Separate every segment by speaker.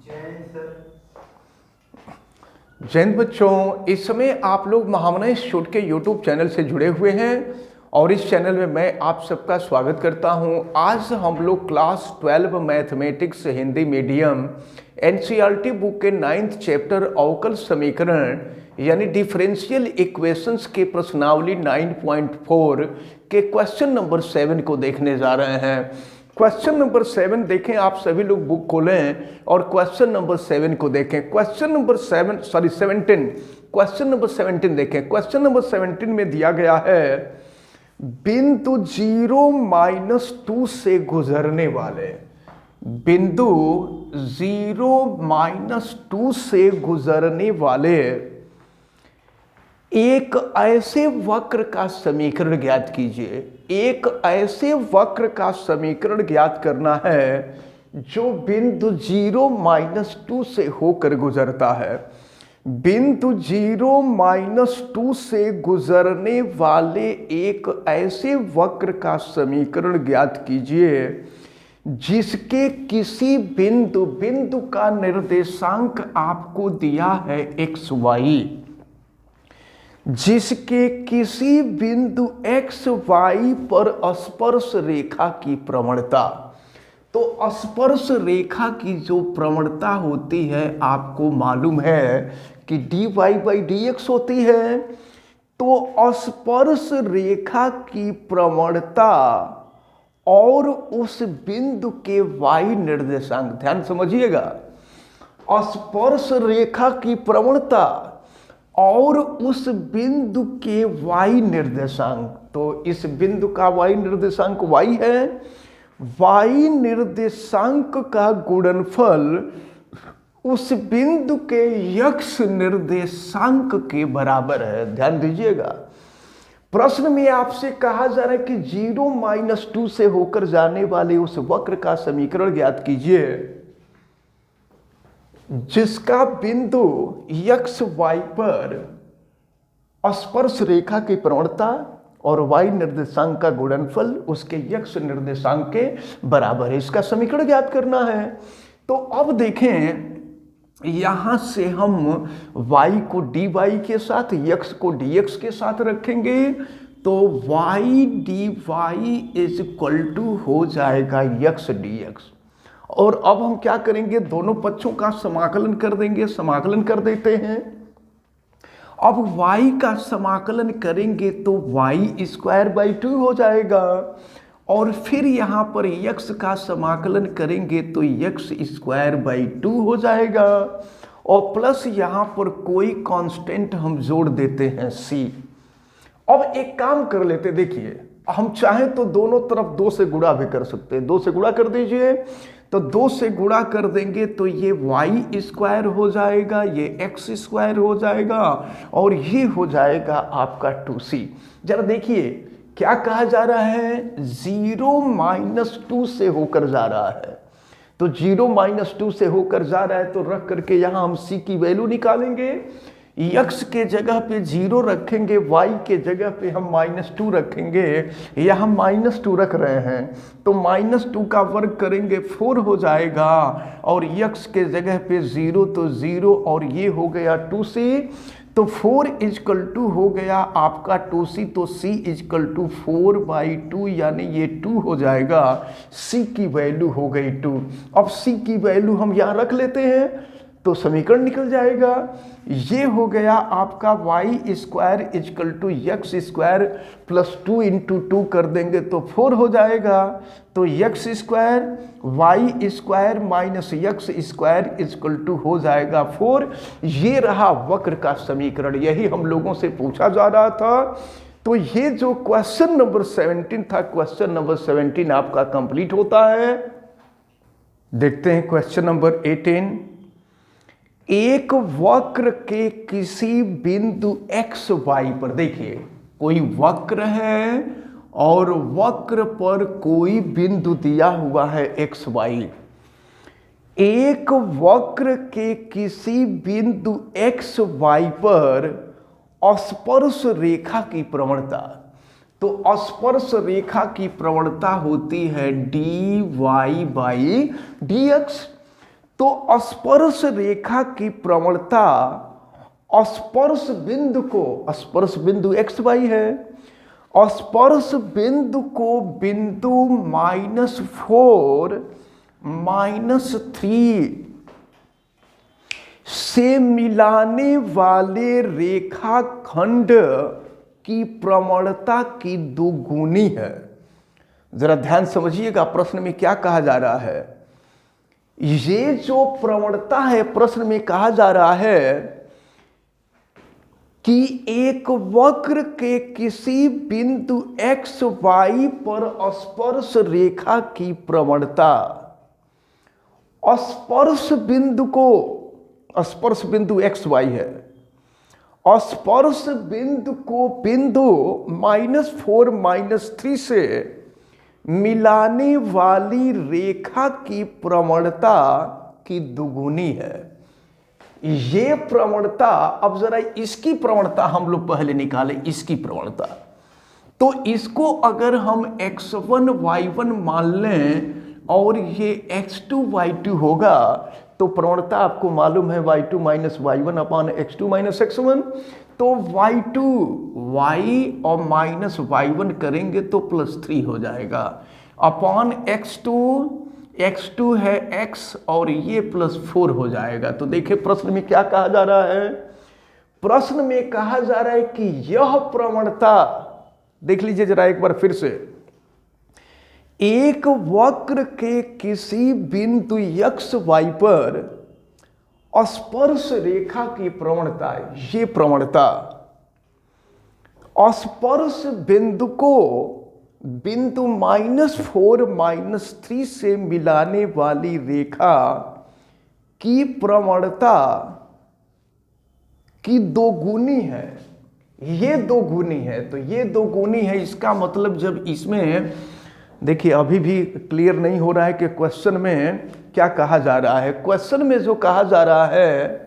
Speaker 1: जय हिंद बच्चों, इस समय आप लोग महामना इंस्टीट्यूट के यूट्यूब चैनल से जुड़े हुए हैं और इस चैनल में मैं आप सबका स्वागत करता हूं। आज हम लोग class 12 mathematics Hindi medium NCERT book के 9th चैप्टर अवकल समीकरण यानी डिफरेंशियल इक्वेशंस के प्रश्नावली 9.4 के क्वेश्चन नंबर 7 को देखने जा रहे हैं। क्वेश्चन नंबर 7 देखें, आप सभी लोग बुक खोलें और क्वेश्चन नंबर 7 को देखें। क्वेश्चन नंबर 17 क्वेश्चन नंबर 17 देखें। क्वेश्चन नंबर 17 में दिया गया है बिंदु 0-2 से गुजरने वाले, बिंदु 0-2 से गुजरने वाले एक ऐसे वक्र का समीकरण ज्ञात कीजिए। एक ऐसे वक्र का समीकरण ज्ञात करना है जो बिंदु 0-2 से होकर गुजरता है। बिंदु 0-2 से गुजरने वाले एक ऐसे वक्र का समीकरण ज्ञात कीजिए जिसके किसी बिंदु का निर्देशांक आपको दिया है xy, जिसके किसी बिंदु xy पर स्पर्श रेखा की प्रवणता। तो स्पर्श रेखा की जो प्रवणता होती है आपको मालूम है कि dy/dx होती है। तो स्पर्श रेखा की प्रवणता और उस बिंदु के y निर्देशांक, ध्यान समझिएगा, स्पर्श रेखा की प्रवणता और उस बिंदु के y निर्देशांक। तो इस बिंदु का y निर्देशांक y है, y निर्देशांक का गुणनफल उस बिंदु के x निर्देशांक के बराबर है। ध्यान दीजिएगा, प्रश्न में आपसे कहा जा रहा है कि 0-2 से होकर जाने वाले उस वक्र का समीकरण ज्ञात कीजिए जिसका बिंदु xy पर स्पर्श रेखा की प्रवणता और y निर्देशांक का गुणनफल उसके x निर्देशांक के बराबर है। इसका समीकरण ज्ञात करना है। तो अब देखें, यहां से हम y को dy के साथ, x को dx के साथ रखेंगे तो y dy is equal to हो जाएगा x dx। और अब हम क्या करेंगे, दोनों पक्षों का समाकलन कर देंगे। समाकलन कर देते हैं। अब y का समाकलन करेंगे तो y² 2 हो जाएगा और फिर यहां पर x का समाकलन करेंगे तो x² 2 हो जाएगा और प्लस यहां पर कोई कांस्टेंट हम जोड़ देते हैं c। अब एक काम कर लेते, देखिए, हम चाहें तो दोनों तरफ 2 से गुणा भी कर सकते हैं। 2 से गुणा कर दीजिए, तो 2 से गुणा कर देंगे तो ये y² हो जाएगा, ये x² हो जाएगा और ये हो जाएगा आपका 2c। जरा देखिए क्या कहा जा रहा है, 0-2 से होकर जा रहा है। तो 0-2 से होकर जा रहा है तो रख करके यहां हम c की वैल्यू निकालेंगे। x के जगह पे 0 रखेंगे, y के जगह पे हम -2 रखेंगे। यहाँ -2 रख रहे हैं तो -2 का वर्ग करेंगे 4 हो जाएगा और x के जगह पे 0 तो 0 और ये हो गया 2c। तो 4 = हो गया आपका 2c, तो c = 4/2 यानी ये 2 हो जाएगा। c की वैल्यू हो गई 2। अब c की वैल्यू हम यहाँ रख लेते हैं तो समीकरण निकल जाएगा। ये हो गया आपका y² = x² + 2 × 2 कर देंगे तो 4 हो जाएगा। तो x² y² - x² हो जाएगा 4। ये रहा वक्र का समीकरण, यही हम लोगों से पूछा जा रहा था। तो ये जो क्वेश्चन नंबर 17 था, क्वेश्चन नंबर 17 आपका कंप्लीट होता है। देखते हैं क्वेश्चन नंबर 18। एक वक्र के किसी बिंदु xy पर, देखिए कोई वक्र है और वक्र पर कोई बिंदु दिया हुआ है xy। एक वक्र के किसी बिंदु xy पर स्पर्श रेखा की प्रवणता। तो स्पर्श रेखा की प्रवणता होती है dy/dx। तो स्पर्श रेखा की प्रवणता स्पर्श बिंदु को, स्पर्श बिंदु एक्स वाई है, स्पर्श बिंदु को बिंदु -4 -3 से मिलाने वाले रेखाखंड की प्रवणता की दोगुनी है। जरा ध्यान समझिएगा प्रश्न में क्या कहा जा रहा है। ये जो प्रवणता है, प्रश्न में कहा जा रहा है कि एक वक्र के किसी बिंदु एक्स वाई पर स्पर्श रेखा की प्रवणता, स्पर्श बिंदु को, स्पर्श बिंदु एक्स वाई है, स्पर्श बिंदु को बिंदु -4 -3 से मिलाने वाली रेखा की प्रवणता की दुगुनी है। ये प्रवणता, अब जरा इसकी प्रवणता हम लोग पहले निकाले, इसकी प्रवणता। तो इसको अगर हम x1 y1 मान लें और ये x2 y2 होगा, तो प्रवणता आपको मालूम है y2 - y1 अपान x2 - x1। तो y2 y और माइनस y1 करेंगे तो +3 हो जाएगा, अपान x2 है x और ये +4 हो जाएगा। तो देखिए प्रश्न में क्या कहा जा रहा है। प्रश्न में कहा जा रहा है कि यह प्रवणता, देख लीजिए जरा एक बार फिर से, एक वक्र के किसी बिंदु x y पर स्पर्श रेखा की प्रवणता, ये प्रवणता स्पर्श बिंदु को बिंदु -4 -3 से मिलाने वाली रेखा की प्रवणता की दोगुनी है। ये दोगुनी है, तो ये दोगुनी है। इसका मतलब जब इसमें देखिए, अभी भी क्लियर नहीं हो रहा है कि क्वेश्चन में क्या कहा जा रहा है। क्वेश्चन में जो कहा जा रहा है,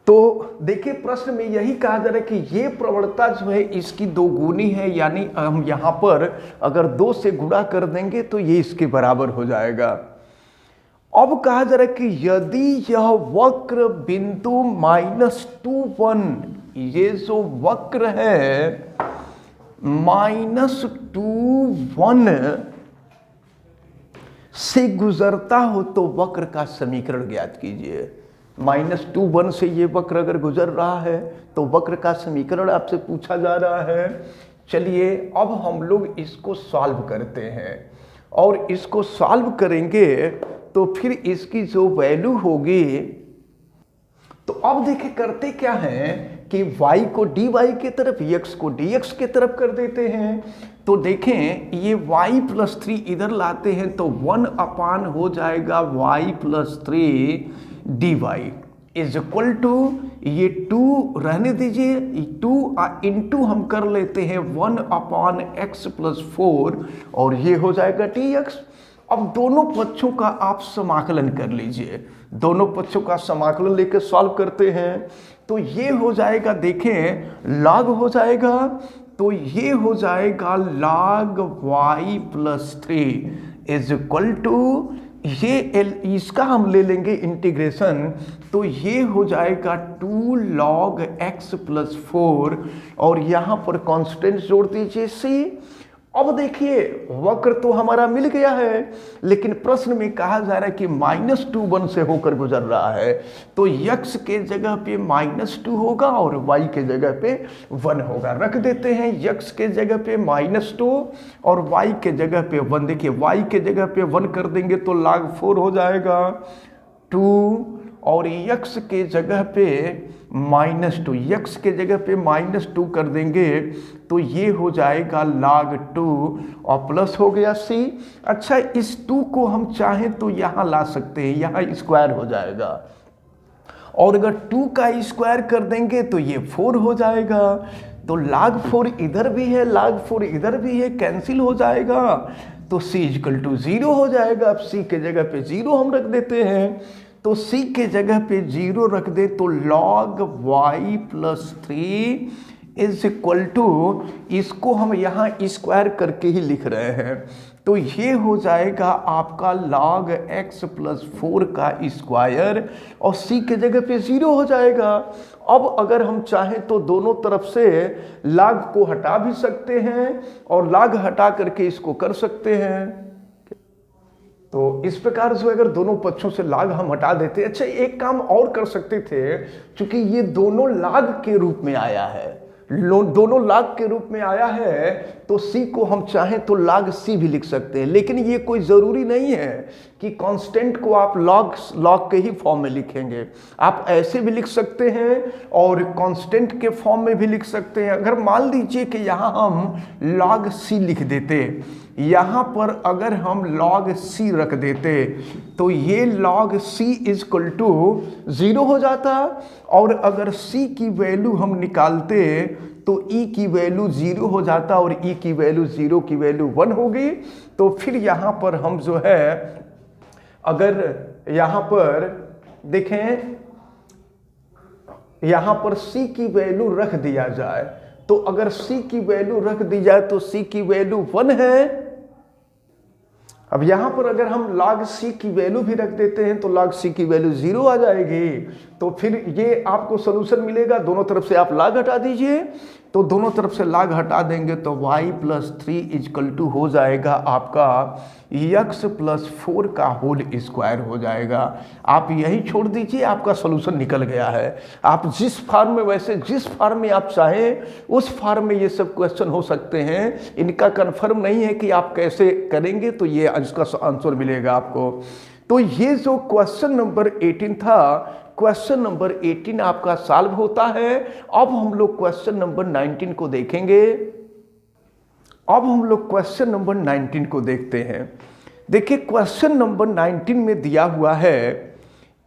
Speaker 1: तो देखिए प्रश्न में यही कहा जा रहा है कि ये प्रवणता जो है इसकी दोगुनी है, यानी हम यहां पर अगर 2 से गुणा कर देंगे तो ये इसके बराबर हो जाएगा। अब कहा जा रहा है कि यदि यह वक्र बिंदु -2 1, ये जो वक्र है -2 1 से गुजरता हो तो वक्र का समीकरण ज्ञात कीजिए। -2 1 से ये वक्र अगर गुजर रहा है तो वक्र का समीकरण आपसे पूछा जा रहा है। चलिए अब हम लोग इसको सॉल्व करते हैं, और इसको सॉल्व करेंगे तो फिर इसकी जो वैल्यू होगी, तो अब देखिए करते क्या हैं कि y को dy की तरफ, x को dx की तरफ कर देते हैं। तो देखें ये y +3 इधर लाते हैं तो 1 अपान हो जाएगा y +3 dy is equal to, ये 2 रहने दीजिए, 2 इंटू हम कर लेते हैं 1 अपान x +4 और ये हो जाएगा dx। अब दोनों पक्षों का आप समाकलन कर लीजिए, दोनों पक्षों का समाकलन लेकर सॉल्व करते हैं तो ये हो जाएगा, देखें लॉग हो जाएगा, तो ये हो जाएगा log y +3 is equal to, ये इसका हम ले लेंगे इंटीग्रेशन, तो ये हो जाएगा 2 log x +4 और यहाँ पर कांस्टेंट जोड़ दीजिए c। अब देखिए वक्र तो हमारा मिल गया है, लेकिन प्रश्न में कहा जा रहा है कि -2 1 से होकर गुजर रहा है, तो x के जगह पे -2 होगा और y के जगह पे 1 होगा। रख देते हैं x के जगह पे -2 और y के जगह पे 1। देखिए y के जगह पे 1 कर देंगे तो log 4 हो जाएगा 2, और x के जगह पे -2, x के जगह पे -2 कर देंगे तो ये हो जाएगा log 2 और प्लस हो गया c। अच्छा, इस 2 को हम चाहें तो यहाँ ला सकते हैं, यहाँ स्क्वायर हो जाएगा, और अगर 2 का स्क्वायर कर देंगे तो ये 4 हो जाएगा। तो log 4 इधर भी है, log 4 इधर भी है, कैंसिल हो जाएगा, तो c = 0 हो जाएगा। अब c के जगह पे 0 हम रख देते हैं, तो c के जगह पे 0 रख दे तो log y +3 is equal to, इसको हम यहाँ स्क्वायर करके ही लिख रहे हैं, तो ये हो जाएगा आपका log x प्लस 4 का स्क्वायर और c के जगह पे 0 हो जाएगा। अब अगर हम चाहें तो दोनों तरफ से log को हटा भी सकते हैं और log हटा करके इसको कर सकते हैं। तो इस प्रकार से अगर दोनों पक्षों से log हम हटा देते। अच्छा, एक काम और कर सकते थे, क्योंकि ये दोनों log के रूप में आया है, दोनों log के रूप में आया है, तो c को हम चाहें तो log c भी लिख सकते हैं। लेकिन ये कोई ज़रूरी नहीं है कि कांस्टेंट को आप log के ही फॉर्म में लिखेंगे। आप ऐसे भी लिख सकते हैं और कांस्टेंट के फॉर्म में भी लिख सकते हैं। अगर मान लीजिए कि यहाँ हम log c लिख देते, यहाँ पर अगर हम log c रख देते, तो ये log c इक्वल टू 0 हो जाता। और अगर c की वैल्यू हम निकालते तो e की वैल्यू 0 हो जाता और e की वैल्यू 0 की वैल्यू 1 होगी। तो फिर यहाँ पर हम जो है, अगर यहाँ पर देखें, यहाँ पर c की वैल्यू रख दिया जाए, तो अगर c की वैल्यू रख दी जाए तो c की वैल्यू 1 है। अब यहाँ पर अगर हम log c की वैल्यू भी रख देते हैं तो log c की वैल्यू 0 आ जाएगी। तो फिर ये आपको सोल्यूशन मिलेगा। दोनों तरफ से आप log हटा दीजिए, तो दोनों तरफ से log हटा देंगे तो y प्लस 3 इक्वल टू हो जाएगा आपका x प्लस 4 का होल स्क्वायर हो जाएगा। आप यही छोड़ दीजिए, आपका सोल्यूशन निकल गया है। आप जिस फॉर्म में, वैसे जिस फॉर्म में आप चाहें उस फॉर्म में ये सब क्वेश्चन हो सकते हैं। इनका कंफर्म नहीं है कि आप कैसे करेंगे, तो ये इसका आंसर मिलेगा आपको। तो ये जो क्वेश्चन नंबर 18 था, क्वेश्चन नंबर 18 आपका सॉल्व होता है। अब हम लोग क्वेश्चन नंबर 19 को देखेंगे। अब हम लोग क्वेश्चन नंबर 19 को देखते हैं। देखिए, क्वेश्चन नंबर 19 में दिया हुआ है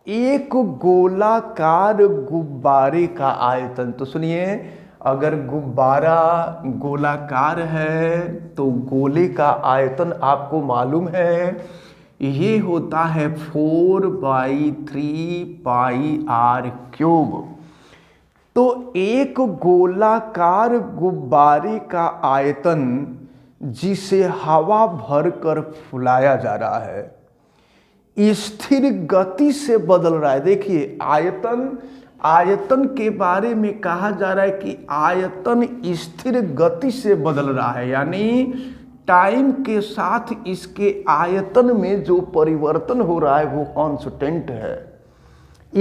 Speaker 1: एक गोलाकार गुब्बारे का आयतन। तो सुनिए, अगर गुब्बारा गोलाकार है तो गोले का आयतन आपको मालूम है, ये होता है 4/3 पाई आर क्यूब। तो एक गोलाकार गुब्बारे का आयतन जिसे हवा भरकर फुलाया जा रहा है, स्थिर गति से बदल रहा है। देखिए, आयतन के बारे में कहा जा रहा है कि आयतन स्थिर गति से बदल रहा है, यानी टाइम के साथ इसके आयतन में जो परिवर्तन हो रहा है वो कांस्टेंट है,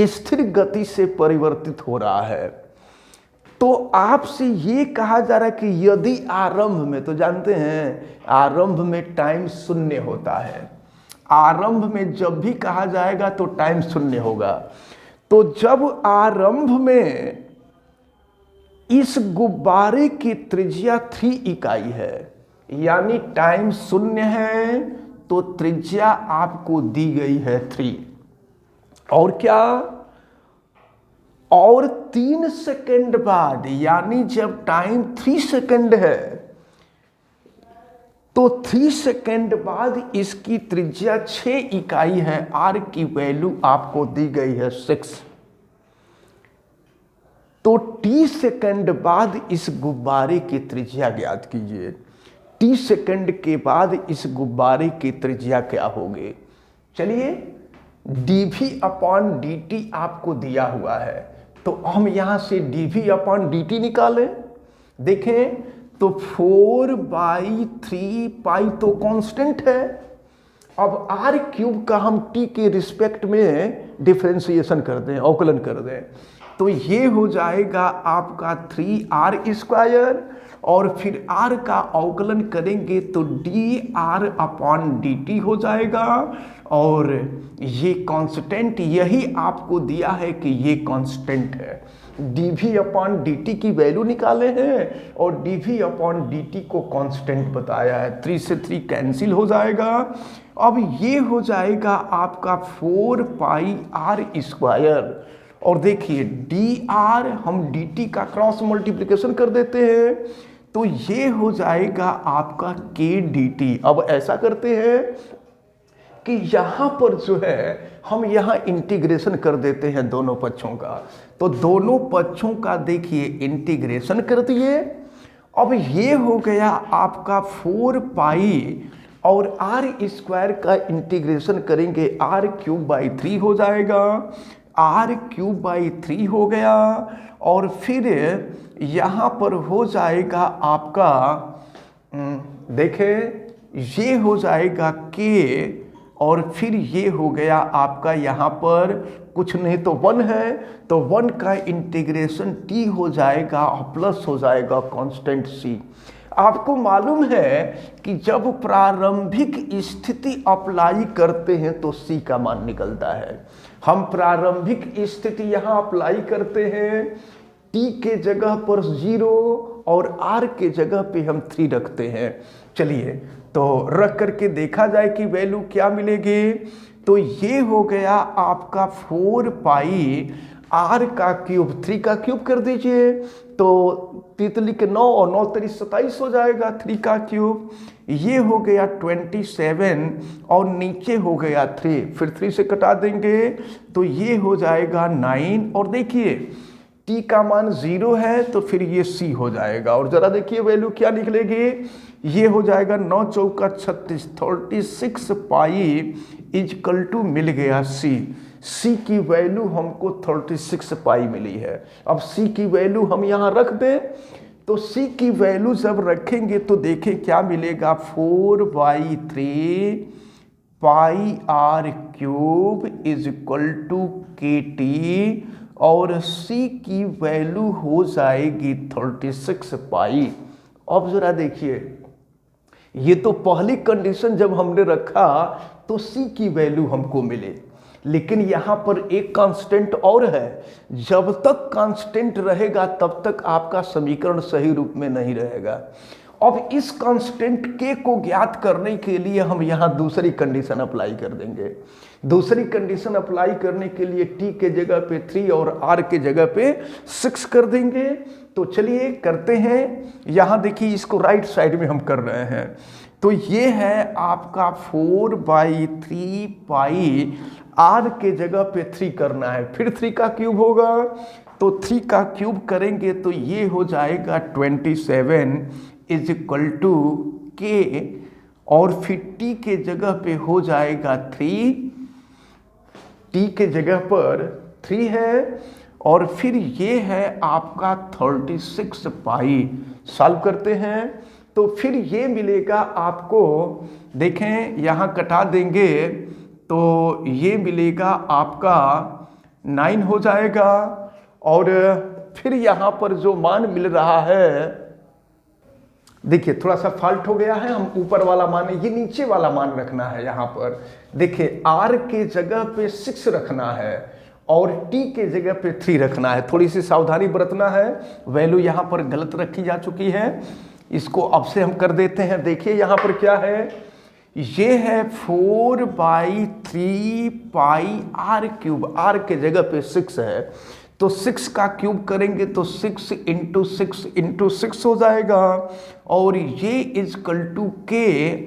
Speaker 1: स्थिर गति से परिवर्तित हो रहा है। तो आपसे ये कहा जा रहा है कि यदि आरंभ में, तो जानते हैं आरंभ में टाइम शून्य होता है, आरंभ में जब भी कहा जाएगा तो टाइम शून्य होगा। तो जब आरंभ में इस गुब्बारे की त्रिज्या 3 इकाई है, यानी टाइम शून्य है, तो त्रिज्या आपको दी गई है 3। और क्या, और 3 सेकंड बाद, यानी जब टाइम 3 सेकंड है, तो 3 सेकंड बाद इसकी त्रिज्या 6 इकाई है। आर की वैल्यू आपको दी गई है 6। तो t सेकंड बाद इस गुब्बारे की त्रिज्या ज्ञात कीजिए। t सेकंड के बाद इस गुब्बारे की त्रिज्या क्या होगी? चलिए, dv/dt आपको दिया हुआ है, तो हम यहां से dv/dt निकालें। देखें तो 4/3 पाई तो कांस्टेंट है। अब आर क्यूब का हम t के रिस्पेक्ट में डिफरेंशिएशन कर दें, अवकलन कर दें, तो ये हो जाएगा आपका 3r², और फिर r का अवकलन करेंगे तो dr/dt हो जाएगा। और ये कांस्टेंट, यही आपको दिया है कि ये कांस्टेंट है। dv/dt की वैल्यू निकाले हैं और dv/dt को कांस्टेंट बताया है। 3 से 3 कैंसिल हो जाएगा। अब ये हो जाएगा आपका 4πr²। और देखिए, dr हम dt का क्रॉस मल्टीप्लिकेशन कर देते हैं, तो ये हो जाएगा आपका kdt। अब ऐसा करते हैं कि यहाँ पर जो है हम यहाँ इंटीग्रेशन कर देते हैं दोनों पक्षों का। तो दोनों पक्षों का देखिए इंटीग्रेशन कर दिए। अब ये हो गया आपका 4 पाई और आर स्क्वायर का इंटीग्रेशन करेंगे r³/3 हो जाएगा, r³/3 हो गया। और फिर यहाँ पर हो जाएगा आपका देखें ये हो जाएगा k, और फिर ये हो गया आपका यहाँ पर कुछ नहीं तो 1 है, तो 1 का इंटीग्रेशन t हो जाएगा और प्लस हो जाएगा कांस्टेंट c। आपको मालूम है कि जब प्रारंभिक स्थिति अप्लाई करते हैं तो c का मान निकलता है। हम प्रारंभिक स्थिति यहाँ अप्लाई करते हैं, t के जगह पर 0 और r के जगह पे हम 3 रखते हैं। चलिए तो रख करके देखा जाए कि वैल्यू क्या मिलेगी। तो ये हो गया आपका 4 पाई r का क्यूब, 3 का क्यूब कर दीजिए तो तितली के 9 और 9 3 27 हो जाएगा, 3 का क्यूब। ये हो गया 27 और नीचे हो गया 3, फिर 3 से कटा देंगे तो ये हो जाएगा 9। और देखिए t का मान 0 है तो फिर ये c हो जाएगा। और जरा देखिए वैल्यू क्या निकलेगी, ये हो जाएगा 9 चौका 36, 36 पाई इजकल टू मिल गया c। c की वैल्यू हमको 36 पाई मिली है। अब c की वैल्यू हम यहाँ रख दें तो c की वैल्यू जब रखेंगे तो देखें क्या मिलेगा, 4/3 पाई r³ इजकल टू KT, और c की वैल्यू हो जाएगी 36 पाई। अब जरा देखिए ये तो पहली कंडीशन जब हमने रखा तो c की वैल्यू हमको मिले, लेकिन यहाँ पर एक कांस्टेंट और है। जब तक कांस्टेंट रहेगा तब तक आपका समीकरण सही रूप में नहीं रहेगा। अब इस कांस्टेंट k को ज्ञात करने के लिए हम यहाँ दूसरी कंडीशन अप्लाई कर देंगे। दूसरी कंडीशन अप्लाई करने के लिए t के जगह पे 3 और r के जगह पे 6 कर देंगे। तो चलिए करते हैं। यहाँ देखिए इसको राइट साइड में हम कर रहे हैं। तो ये है आपका 4/3 पाई, r के जगह पे 3 करना है, फिर 3 का क्यूब होगा तो 3 का क्यूब करेंगे तो ये हो जाएगा 27 इजकल टू k, और फिर t के जगह पे हो जाएगा 3, t के जगह पर 3 है, और फिर ये है आपका 36 पाई। सॉल्व करते हैं तो फिर ये मिलेगा आपको, देखें यहाँ कटा देंगे तो ये मिलेगा आपका 9 हो जाएगा। और फिर यहाँ पर जो मान मिल रहा है, देखिए थोड़ा सा फॉल्ट हो गया है, हम ऊपर वाला मान, ये नीचे वाला मान रखना है। यहाँ पर देखिए r के जगह पे 6 रखना है और t के जगह पे 3 रखना है। थोड़ी सी सावधानी बरतना है, वैल्यू यहाँ पर गलत रखी जा चुकी है। इसको अब से हम कर देते हैं। देखिए यहाँ पर क्या है, ये है 4/3 पाई r³, r के जगह पे 6 है तो 6 का क्यूब करेंगे तो 6 इंटू 6 हो जाएगा, और ये इजकल टू k,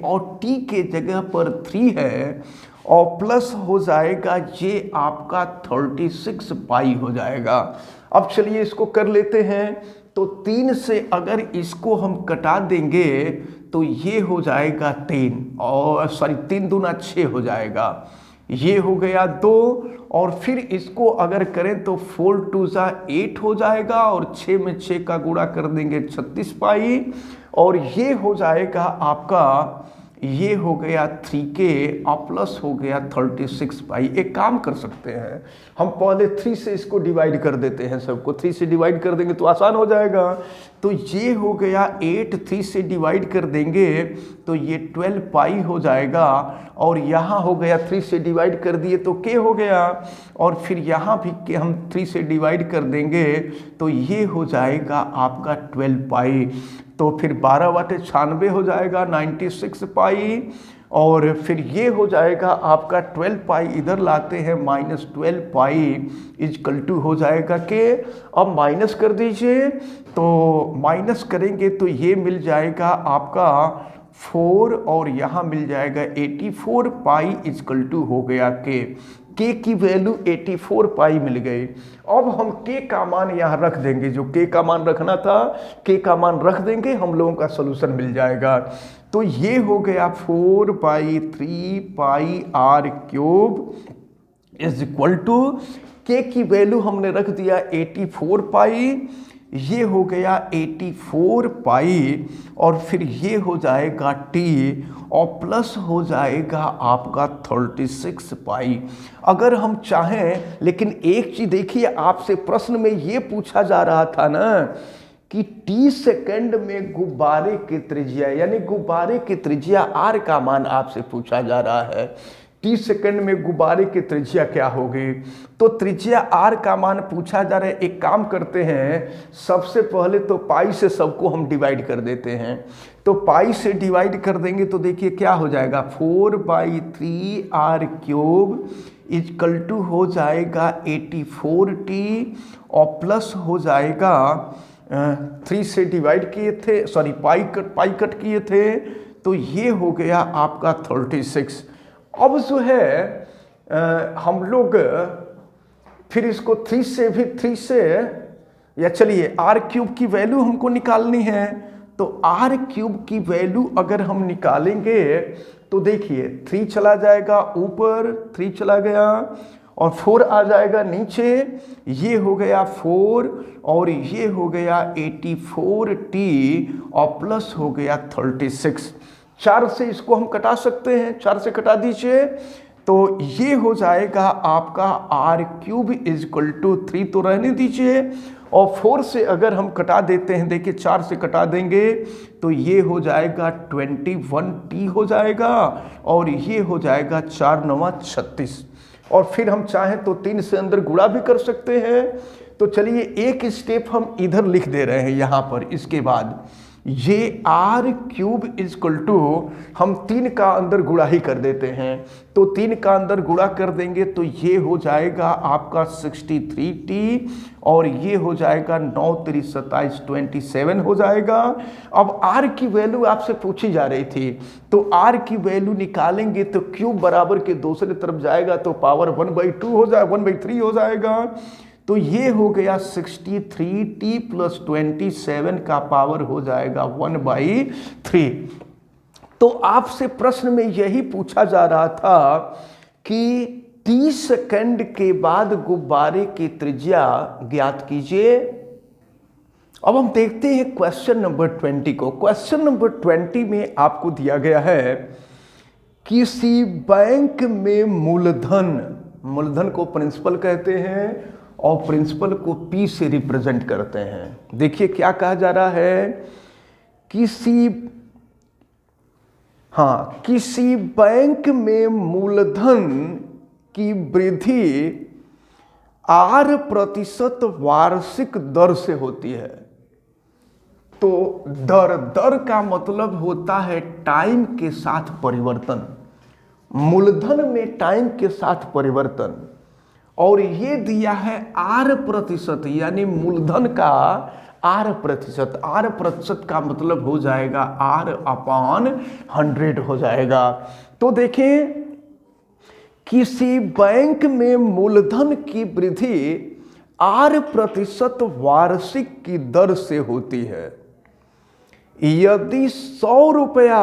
Speaker 1: और t के जगह पर 3 है और प्लस हो जाएगा ये आपका 36 पाई हो जाएगा। अब चलिए इसको कर लेते हैं। तो 3 से अगर इसको हम कटा देंगे तो ये हो जाएगा 3, और सॉरी 3 दूना 6 हो जाएगा, ये हो गया 2, और फिर इसको अगर करें तो 4 2 8 हो जाएगा, और 6 में 6 का गुणा कर देंगे 36 पाई, और ये हो जाएगा आपका, ये हो गया 3k और प्लस हो गया 36 पाई। एक काम कर सकते हैं, हम पहले 3 से इसको डिवाइड कर देते हैं, सबको 3 से डिवाइड कर देंगे तो आसान हो जाएगा। तो ये हो गया 8, 3 से डिवाइड कर देंगे तो ये 12 पाई हो जाएगा, और यहाँ हो गया 3 से डिवाइड कर दिए तो k हो गया, और फिर यहाँ भी k हम 3 से डिवाइड कर देंगे तो ये हो जाएगा आपका 12 पाई। तो फिर 12/96 हो जाएगा 96 पाई, और फिर ये हो जाएगा आपका 12 पाई, इधर लाते हैं -12 पाई इजकल टू हो जाएगा के। अब माइनस कर दीजिए, तो माइनस करेंगे तो ये मिल जाएगा आपका 4 और यहाँ मिल जाएगा 84 पाई इजकल टू हो गया के की वैल्यू 84 पाई मिल गई। अब हम के का मान यहाँ रख देंगे, जो के का मान रखना था के का मान रख देंगे, हम लोगों का सोल्यूशन मिल जाएगा। तो ये हो गया 4/3 pi R cube is equal to K की वैल्यू हमने रख दिया 84 पाई, ये हो गया 84 पाई और फिर ये हो जाएगा टी और प्लस हो जाएगा आपका 36 पाई। अगर हम चाहें, लेकिन एक चीज देखिए, आपसे प्रश्न में ये पूछा जा रहा था ना कि टी सेकंड में गुब्बारे की त्रिज्या, यानी गुब्बारे की त्रिज्या आर का मान आपसे पूछा जा रहा है। टी सेकंड में गुब्बारे की त्रिज्या क्या होगी, तो त्रिज्या आर का मान पूछा जा रहा है। एक काम करते हैं, सबसे पहले तो पाई से सबको हम डिवाइड कर देते हैं। तो पाई से डिवाइड कर देंगे तो देखिए क्या हो जाएगा, 4/3 आर क्यूब इजकल टू हो जाएगा 84t और प्लस हो जाएगा 3 से डिवाइड किए थे, सॉरी पाई कट किए थे, तो ये हो गया आपका 36। अब जो है हम लोग फिर इसको 3 से या चलिए आर क्यूब की वैल्यू हमको निकालनी है। तो आर क्यूब की वैल्यू अगर हम निकालेंगे तो देखिए 3 चला जाएगा ऊपर, 3 चला गया और 4 आ जाएगा नीचे, ये हो गया 4 और ये हो गया 84t और प्लस हो गया 36। 4 से इसको हम कटा सकते हैं, 4 से कटा दीजिए तो ये हो जाएगा आपका आर क्यूब इजक्वल टू 3 तो रहने दीजिए, और 4 से अगर हम कटा देते हैं, देखिए 4 से कटा देंगे तो ये हो जाएगा 21t हो जाएगा और ये हो जाएगा 4 9 36। और फिर हम चाहें तो 3 से अंदर गुणा भी कर सकते हैं। तो चलिए एक स्टेप हम इधर लिख दे रहे हैं यहाँ पर। इसके बाद ये आर क्यूब इजक्वल टू हम 3 का अंदर गुणा ही कर देते हैं, तो 3 का अंदर गुणा कर देंगे तो ये हो जाएगा आपका 63t और ये हो जाएगा 9 3 27 27 हो जाएगा। अब आर की वैल्यू आपसे पूछी जा रही थी, तो आर की वैल्यू निकालेंगे तो क्यूब बराबर के दूसरी तरफ जाएगा तो पावर 1/2 हो जाए 1/3 हो जाएगा। तो ये हो गया 63t प्लस 27 का पावर हो जाएगा 1/3। तो आपसे प्रश्न में यही पूछा जा रहा था कि 30 सेकंड के बाद गुब्बारे की त्रिज्या ज्ञात कीजिए। अब हम देखते हैं क्वेश्चन नंबर 20 को। क्वेश्चन नंबर 20 में आपको दिया गया है, किसी बैंक में मूलधन को प्रिंसिपल कहते हैं और प्रिंसिपल को P से रिप्रेजेंट करते हैं। देखिए क्या कहा जा रहा है, किसी बैंक में मूलधन की वृद्धि 8% वार्षिक दर से होती है। तो दर का मतलब होता है टाइम के साथ परिवर्तन, मूलधन में टाइम के साथ परिवर्तन, और ये दिया है 8%, यानी मूलधन का 8%। 8% का मतलब हो जाएगा R/100 हो जाएगा। तो देखें, किसी बैंक में मूलधन की वृद्धि 8% वार्षिक की दर से होती है। यदि 100 रुपया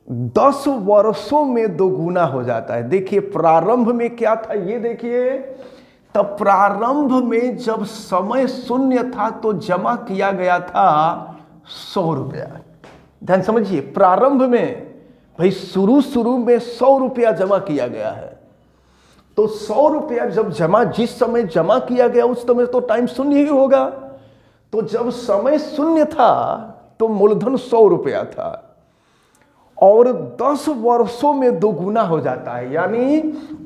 Speaker 1: 10 वर्षों में दोगुना हो जाता है। देखिए प्रारंभ में क्या था, ये देखिए, तब प्रारंभ में जब समय शून्य था तो जमा किया गया था 100 रुपया। ध्यान समझिए, प्रारंभ में भाई शुरू में 100 रुपया जमा किया गया है। तो 100 रुपया जब जिस समय जमा किया गया उस समय तो टाइम शून्य ही होगा। तो जब समय शून्य था तो मूलधन 100 रुपया था, और 10 वर्षों में दोगुना हो जाता है, यानी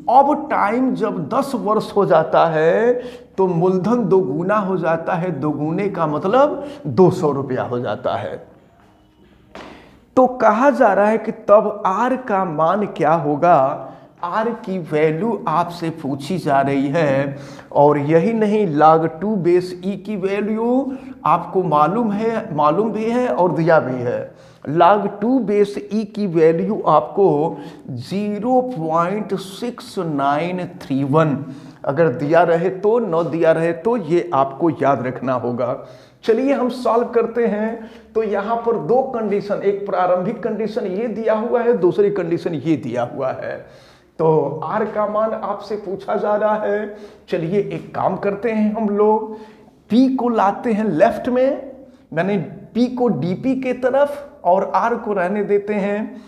Speaker 1: अब टाइम जब 10 वर्ष हो जाता है तो मूलधन दोगुना हो जाता है। दोगुने का मतलब 200 रुपया हो जाता है। तो कहा जा रहा है कि तब आर का मान क्या होगा, आर की वैल्यू आपसे पूछी जा रही है। और यही नहीं, log 2 बेस ई की वैल्यू आपको मालूम भी है और दिया भी है। log 2 बेस ई की वैल्यू आपको 0.6931 अगर दिया रहे तो, न दिया रहे तो, ये आपको याद रखना होगा। चलिए हम सॉल्व करते हैं। तो यहाँ पर दो कंडीशन, एक प्रारंभिक कंडीशन ये दिया हुआ है, दूसरी कंडीशन ये दिया हुआ है। तो आर का मान आपसे पूछा जा रहा है। चलिए एक काम करते हैं, हम लोग पी को लाते हैं लेफ्ट में, मैंने पी को डीपी के तरफ और आर को रहने देते हैं।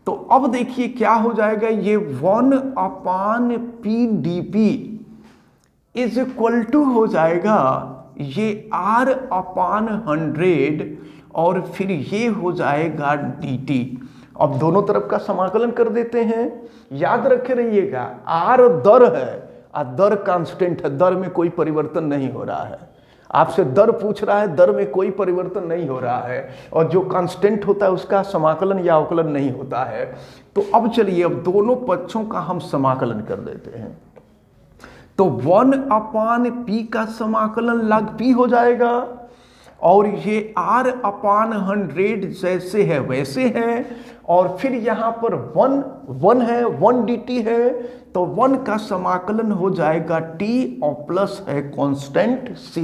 Speaker 1: तो अब देखिए क्या हो जाएगा, ये 1/p D is equal to हो जाएगा ये R/100 और फिर ये हो जाएगा dt। अब दोनों तरफ का समाकलन कर देते हैं। याद रखे रहिएगा, R दर है और दर कांस्टेंट है, दर में कोई परिवर्तन नहीं हो रहा है। आपसे दर पूछ रहा है, दर में कोई परिवर्तन नहीं हो रहा है, और जो कांस्टेंट होता है उसका समाकलन या अवकलन नहीं होता है। तो अब चलिए, अब दोनों पक्षों का हम समाकलन कर देते हैं। तो 1/p का समाकलन log p हो जाएगा, और ये R/100 जैसे है वैसे है, और फिर यहाँ पर 1 है, 1 dt है, तो 1 का समाकलन हो जाएगा t और प्लस है कांस्टेंट c।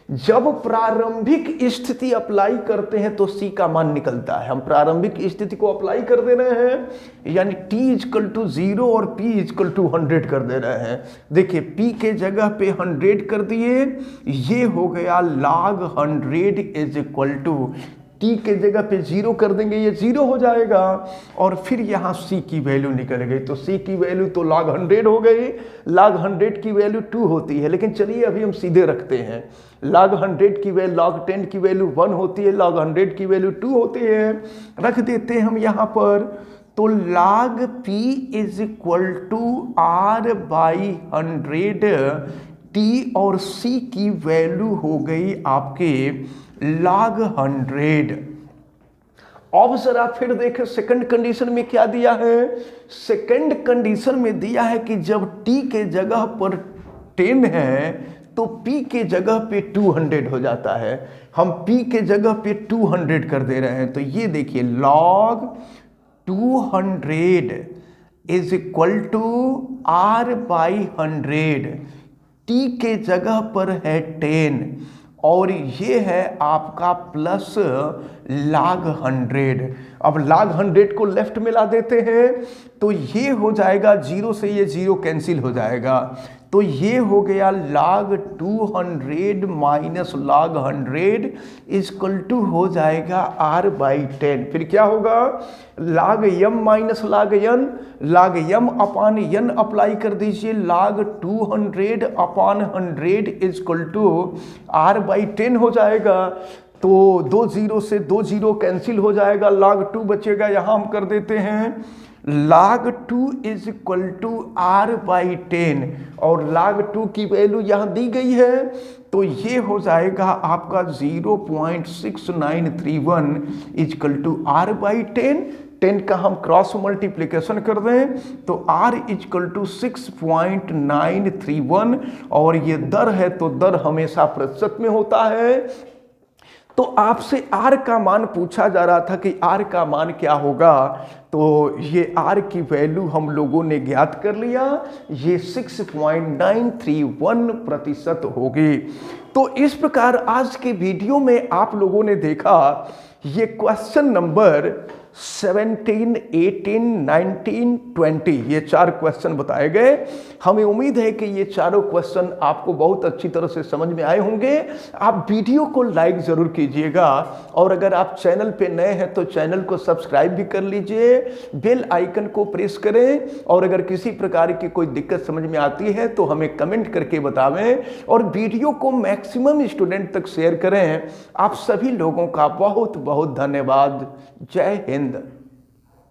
Speaker 1: जब प्रारंभिक स्थिति अप्लाई करते हैं तो c का मान निकलता है। हम प्रारंभिक स्थिति को अप्लाई कर दे रहे हैं, यानी t इक्वल टू 0 और p इक्वल टू 100 कर दे रहे हैं। देखिए p के जगह पे 100 कर दिए, ये हो गया log 100 is equal to, t के जगह पे 0 कर देंगे, ये 0 हो जाएगा, और फिर यहाँ c की वैल्यू निकल गई। तो c की वैल्यू तो log 100 हो गई, log 100 की वैल्यू 2 होती है। लेकिन चलिए अभी हम सीधे रखते हैं, log 100 की वैल्यू, log 10 की वैल्यू 1 होती है, log 100 की वैल्यू 2 होती है। रख देते हैं हम यहाँ पर। तो log p is equal to R/100, t और c की वैल्यू हो गई आपके log 100। अब जरा फिर देखें सेकंड कंडीशन में क्या दिया है। सेकंड कंडीशन में दिया है कि जब t के जगह पर 10 है तो p के जगह पे 200 हो जाता है। हम p के जगह पे 200 कर दे रहे हैं। तो ये देखिए log 200 is equal to R/100, t के जगह पर है 10 और ये है आपका प्लस log 100। अब log 100 को लेफ्ट में ला देते हैं तो ये हो जाएगा, 0 से ये 0 कैंसिल हो जाएगा, तो ये हो गया log 200 minus log 100 equal to हो जाएगा R/10। फिर क्या होगा, log m minus log n, log m upon n apply कर दीजिए, log 200 upon 100 equal to R/10 हो जाएगा। तो 2 0 से 2 0 कैंसिल हो जाएगा, log 2 बचेगा, यहाँ हम कर देते हैं log 2 is equal to R/10 और log 2 की वैल्यू यहाँ दी गई है, तो ये हो जाएगा आपका 0.6931 इक्वल टू R/10। 10 का हम क्रॉस मल्टीप्लिकेशन कर दें तो R इक्वल टू 6.931, और ये दर है तो दर हमेशा प्रतिशत में होता है। तो आपसे R का मान पूछा जा रहा था कि R का मान क्या होगा, तो ये R की वैल्यू हम लोगों ने ज्ञात कर लिया, ये 6.931% होगी। तो इस प्रकार आज के वीडियो में आप लोगों ने देखा ये क्वेश्चन नंबर 17, 18, 19, 20 ये 4 क्वेश्चन बताए गए। हमें उम्मीद है कि ये चारों क्वेश्चन आपको बहुत अच्छी तरह से समझ में आए होंगे। आप वीडियो को लाइक ज़रूर कीजिएगा, और अगर आप चैनल पे नए हैं तो चैनल को सब्सक्राइब भी कर लीजिए, बेल आइकन को प्रेस करें, और अगर किसी प्रकार की कोई दिक्कत समझ में आती है तो हमें कमेंट करके बतावें, और वीडियो को मैक्सिमम स्टूडेंट तक शेयर करें। आप सभी लोगों का बहुत बहुत धन्यवाद। जय हिंद।